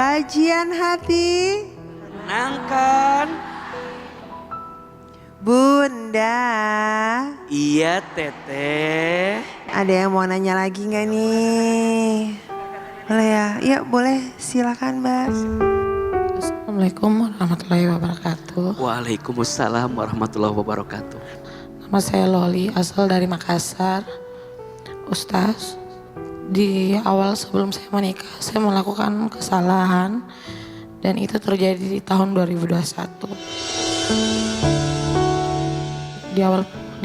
Kajian hati. Menangkan. Bunda. Iya teteh. Ada yang mau nanya lagi gak nih? Boleh ya? Ya boleh, silakan Mbak. Assalamualaikum warahmatullahi wabarakatuh. Waalaikumsalam warahmatullahi wabarakatuh. Nama saya Loli, asal dari Makassar. Ustaz, di awal sebelum saya menikah, saya melakukan kesalahan dan itu terjadi di tahun 2021. Di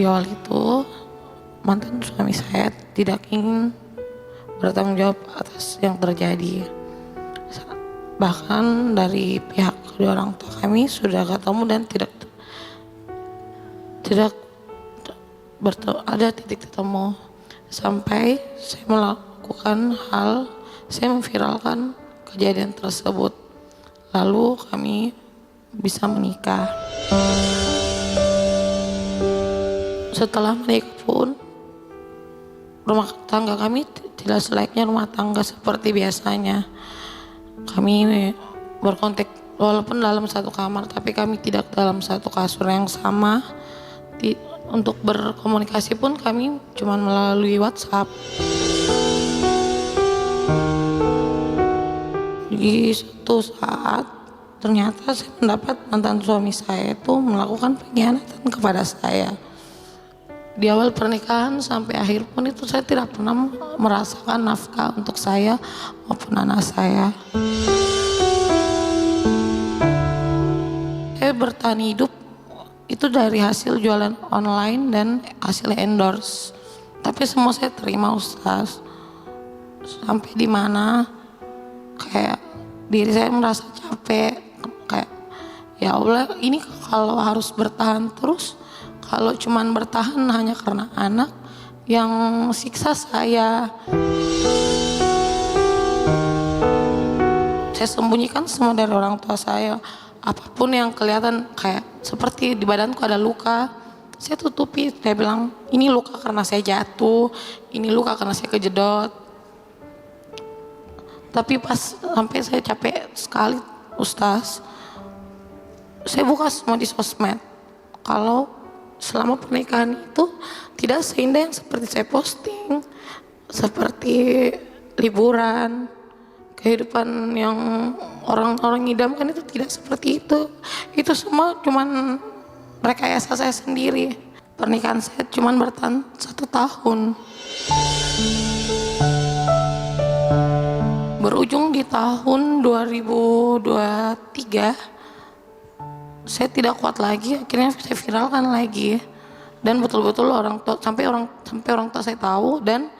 awal itu mantan suami saya tidak ingin bertanggung jawab atas yang terjadi. Bahkan dari pihak kedua orang tua kami sudah ketemu dan tidak ada titik ketemu sampai saya melakukan saya memviralkan kejadian tersebut, lalu kami bisa menikah. Setelah menikah pun rumah tangga kami tidak selayaknya rumah tangga seperti biasanya. Kami berkontak walaupun dalam satu kamar, tapi kami tidak dalam satu kasur yang sama. Untuk berkomunikasi pun kami cuma melalui WhatsApp. Di suatu saat ternyata saya mendapat mantan suami saya itu melakukan pengkhianatan kepada saya. Di awal pernikahan sampai akhir pun itu saya tidak pernah merasakan nafkah untuk saya maupun anak saya. Saya bertahan hidup itu dari hasil jualan online dan hasil endorse. Tapi semua saya terima Ustaz. Sampai di mana kayak diri saya merasa capek. Kayak ya Allah, ini kalau harus bertahan terus, kalau cuman bertahan hanya karena anak yang siksa saya. Saya sembunyikan semua dari orang tua saya. Apapun yang kelihatan kayak seperti di badanku ada luka, saya tutupi. Saya bilang ini luka karena saya jatuh, ini luka karena saya kejedot. Tapi pas sampai saya capek sekali Ustaz, saya buka semua di sosmed. Kalau selama pernikahan itu tidak seindah yang seperti saya posting, seperti liburan, kehidupan yang orang-orang idamkan itu tidak seperti itu. Itu semua cuman rekayasa saya sendiri. Pernikahan saya cuman bertahan 1 tahun. Berujung di tahun 2023, saya tidak kuat lagi, akhirnya saya viralkan lagi. Dan betul-betul sampai orang tua saya tahu dan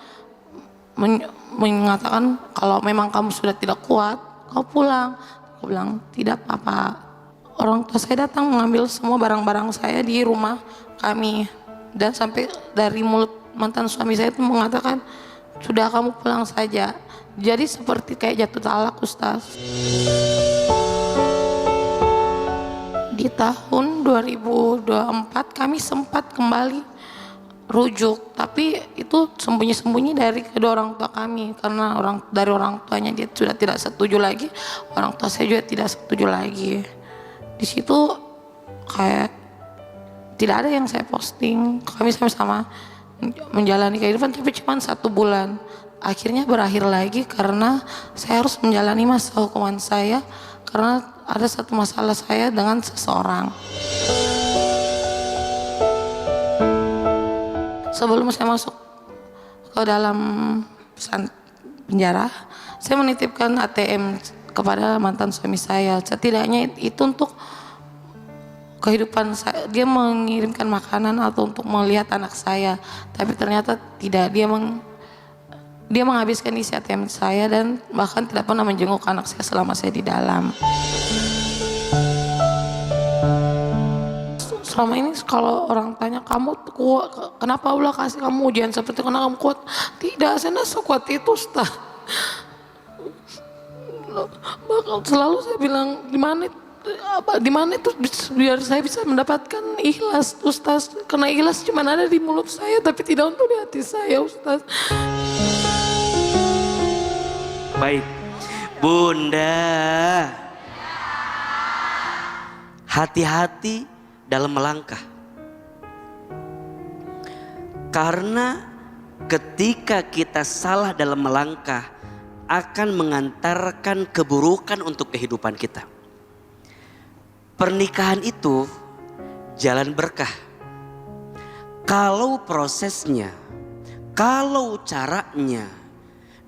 mengatakan kalau memang kamu sudah tidak kuat, kau pulang. Aku bilang tidak apa-apa. Orang tua saya datang mengambil semua barang-barang saya di rumah kami, dan sampai dari mulut mantan suami saya itu mengatakan sudah kamu pulang saja. Jadi seperti kayak jatuh talak Ustaz. Di tahun 2024 kami sempat kembali rujuk, tapi itu sembunyi-sembunyi dari kedua orang tua kami, karena dari orang tuanya dia sudah tidak setuju lagi, orang tua saya juga tidak setuju lagi. Di situ kayak tidak ada yang saya posting, kami sama-sama menjalani kehidupan, tapi cuma 1 bulan. Akhirnya berakhir lagi karena saya harus menjalani masa hukuman saya karena ada satu masalah saya dengan seseorang. Sebelum saya masuk ke dalam penjara, saya menitipkan ATM kepada mantan suami saya. Setidaknya itu untuk kehidupan saya. Dia mengirimkan makanan atau untuk melihat anak saya, tapi ternyata tidak. Dia menghabiskan isi ATM saya dan bahkan tidak pernah menjenguk anak saya selama saya di dalam. Selama ini kalau orang tanya kamu kuat, kenapa Allah kasih kamu ujian seperti itu, karena kamu kuat? Tidak, saya tidak sekuat itu Ustaz. Selalu saya bilang di mana itu biar saya bisa mendapatkan ikhlas Ustaz, karena ikhlas cuma ada di mulut saya tapi tidak untuk di hati saya Ustaz. Baik, Bunda, hati-hati dalam melangkah. Karena ketika kita salah dalam melangkah akan mengantarkan keburukan untuk kehidupan kita. Pernikahan itu jalan berkah. Kalau prosesnya, kalau caranya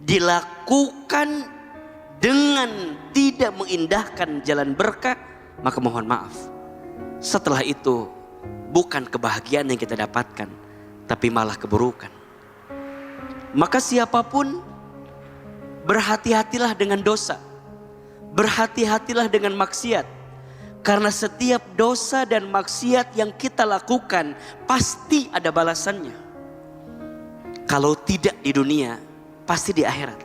dilakukan dengan tidak mengindahkan jalan berkah, maka mohon maaf. Setelah itu bukan kebahagiaan yang kita dapatkan, tapi malah keburukan. Maka siapapun berhati-hatilah dengan dosa. Berhati-hatilah dengan maksiat. Karena setiap dosa dan maksiat yang kita lakukan pasti ada balasannya. Kalau tidak di dunia, pasti di akhirat.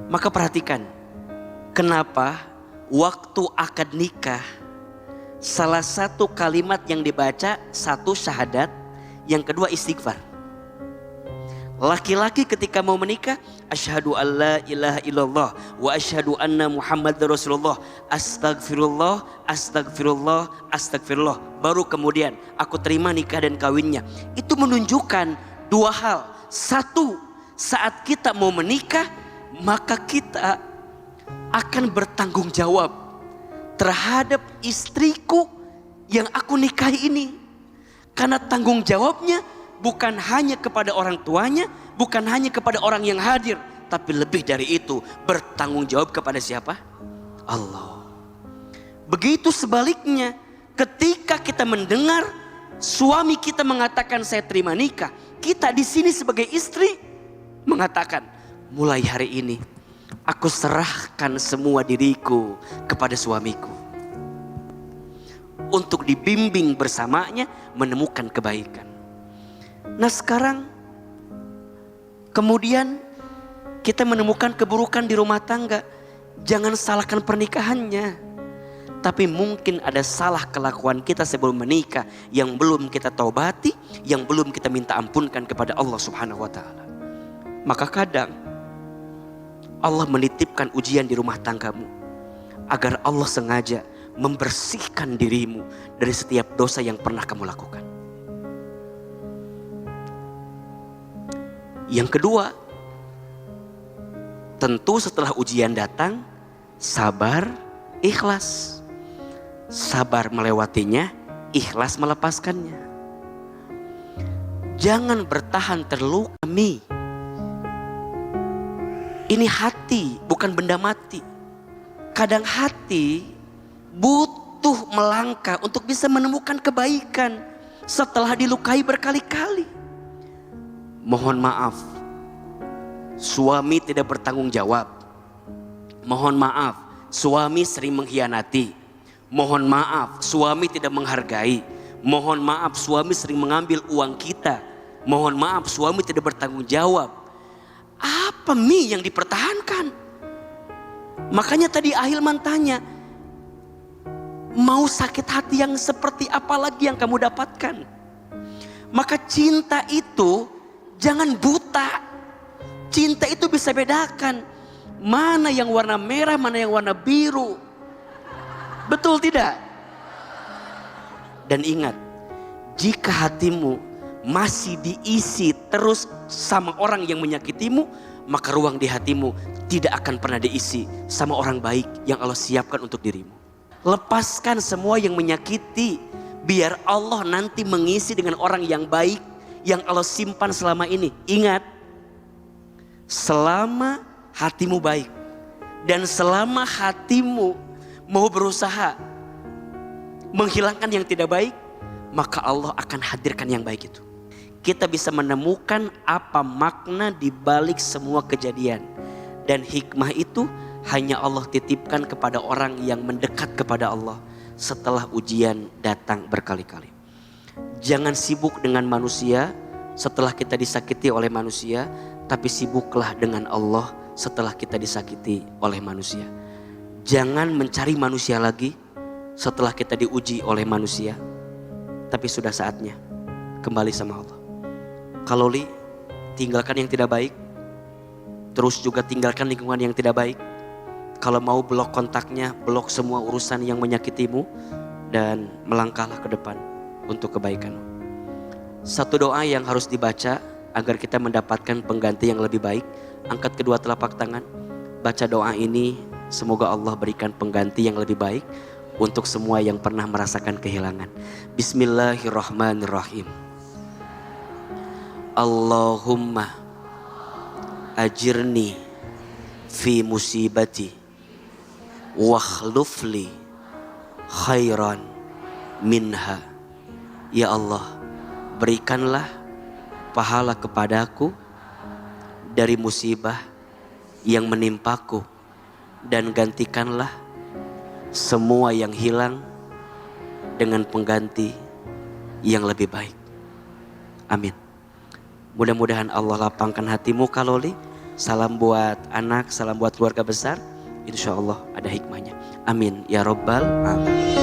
Maka perhatikan, kenapa waktu akad nikah salah satu kalimat yang dibaca, satu syahadat, yang kedua istighfar. Laki-laki ketika mau menikah, asyhadu alla ilaha illallah wa asyhadu anna muhammadar rasulullah, astagfirullah, astagfirullah, astagfirullah. Baru kemudian aku terima nikah dan kawinnya. Itu menunjukkan dua hal. Satu, saat kita mau menikah, maka kita akan bertanggung jawab terhadap istriku yang aku nikahi ini. Karena tanggung jawabnya bukan hanya kepada orang tuanya, bukan hanya kepada orang yang hadir, tapi lebih dari itu bertanggung jawab kepada siapa? Allah. Begitu sebaliknya, ketika kita mendengar suami kita mengatakan saya terima nikah, kita di sini sebagai istri mengatakan, mulai hari ini aku serahkan semua diriku kepada suamiku untuk dibimbing bersamanya menemukan kebaikan. Nah sekarang kemudian kita menemukan keburukan di rumah tangga. Jangan salahkan pernikahannya, tapi mungkin ada salah kelakuan kita sebelum menikah yang belum kita taubati, yang belum kita minta ampunkan kepada Allah Subhanahu wa taala. Maka kadang Allah menitipkan ujian di rumah tanggamu agar Allah sengaja membersihkan dirimu dari setiap dosa yang pernah kamu lakukan. Yang kedua, tentu setelah ujian datang, sabar, ikhlas. Sabar melewatinya, ikhlas melepaskannya. Jangan bertahan terluka. Ini hati, bukan benda mati. Kadang hati butuh melangkah untuk bisa menemukan kebaikan setelah dilukai berkali-kali. Mohon maaf, suami tidak bertanggung jawab. Mohon maaf, suami sering mengkhianati. Mohon maaf, suami tidak menghargai. Mohon maaf, suami sering mengambil uang kita. Mohon maaf, suami tidak bertanggung jawab. Apa yang dipertahankan? Makanya tadi Ahilman tanya, mau sakit hati yang seperti apa lagi yang kamu dapatkan? Maka cinta itu jangan buta. Cinta itu bisa bedakan mana yang warna merah, mana yang warna biru. Betul tidak? Dan ingat, jika hatimu masih diisi terus sama orang yang menyakitimu, maka ruang di hatimu tidak akan pernah diisi sama orang baik yang Allah siapkan untuk dirimu. Lepaskan semua yang menyakiti, biar Allah nanti mengisi dengan orang yang baik yang Allah simpan selama ini. Ingat, selama hatimu baik dan selama hatimu mau berusaha menghilangkan yang tidak baik, maka Allah akan hadirkan yang baik itu. Kita bisa menemukan apa makna di balik semua kejadian, dan hikmah itu hanya Allah titipkan kepada orang yang mendekat kepada Allah setelah ujian datang berkali-kali. Jangan sibuk dengan manusia setelah kita disakiti oleh manusia, tapi sibuklah dengan Allah setelah kita disakiti oleh manusia. Jangan mencari manusia lagi setelah kita diuji oleh manusia, tapi sudah saatnya kembali sama Allah. Kalau tinggalkan yang tidak baik, terus juga tinggalkan lingkungan yang tidak baik, Kalau mau blok kontaknya, blok semua urusan yang menyakitimu, dan melangkahlah ke depan untuk kebaikanmu. Satu doa yang harus dibaca agar kita mendapatkan pengganti yang lebih baik. Angkat kedua telapak tangan, baca doa ini, semoga Allah berikan pengganti yang lebih baik untuk semua yang pernah merasakan kehilangan. Bismillahirrahmanirrahim. Allahumma ajirni fi musibati wakhlufli khairan minha. Ya Allah, berikanlah pahala kepadaku dari musibah yang menimpaku, dan gantikanlah semua yang hilang dengan pengganti yang lebih baik. Amin. Mudah-mudahan Allah lapangkan hatimu Kaloli. Salam buat anak, salam buat keluarga besar. Insya Allah ada hikmahnya. Amin. Ya Rabbal Alamin.